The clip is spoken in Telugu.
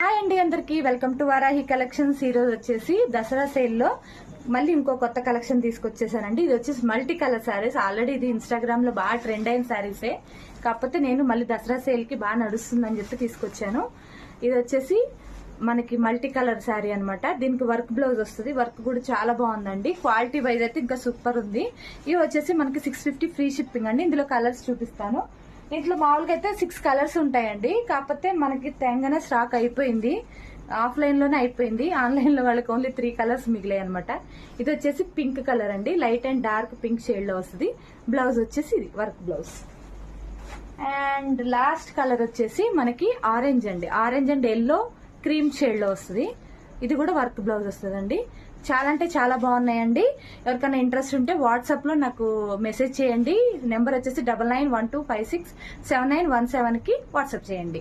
హాయ్ అండి, అందరికి వెల్కమ్ టు వారాహి కలెక్షన్స్. ఈ రోజు వచ్చేసి దసరా సేల్ లో మళ్ళీ ఇంకో కొత్త కలెక్షన్ తీసుకొచ్చేసానండి. ఇది వచ్చేసి మల్టీ కలర్ శారీస్. ఆల్రెడీ ఇది ఇన్స్టాగ్రామ్ లో బాగా ట్రెండ్ అయిన శారీసే, కాకపోతే నేను మళ్ళీ దసరా సేల్ కి బాగా నడుస్తుందని చెప్పి తీసుకొచ్చాను. ఇది వచ్చేసి మనకి మల్టీ కలర్ శారీ అనమాట. దీనికి వర్క్ బ్లౌజ్ వస్తుంది. వర్క్ కూడా చాలా బాగుందండి. క్వాలిటీ వైజ్ అయితే ఇంకా సూపర్ ఉంది. ఇవి వచ్చేసి మనకి 650 ఫ్రీ షిప్పింగ్ అండి. ఇందులో కలర్స్ చూపిస్తాను. దీంట్లో మామూలుగా అయితే 6 కలర్స్ ఉంటాయండి, కాకపోతే మనకి తెంగానే స్టాక్ అయిపోయింది. ఆఫ్లైన్ లోనే అయిపోయింది. ఆన్లైన్ లో వాళ్ళకి ఓన్లీ 3 కలర్స్ మిగిలాయి అనమాట. ఇది వచ్చేసి పింక్ కలర్ అండి. Light and dark pink shade లో వస్తుంది. బ్లౌజ్ వచ్చేసి ఇది work blouse. And last colour వచ్చేసి మనకి ఆరెంజ్ అండి. Orange and yellow cream shade లో వస్తుంది. ఇది కూడా వర్క్ బ్లౌజ్ వస్తుందండి. చాలా అంటే చాలా బాగున్నాయండి. ఎవరికైనా ఇంట్రెస్ట్ ఉంటే వాట్సాప్ లో నాకు మెసేజ్ చేయండి. నెంబర్ వచ్చేసి 9912567917 కి వాట్సాప్ చేయండి.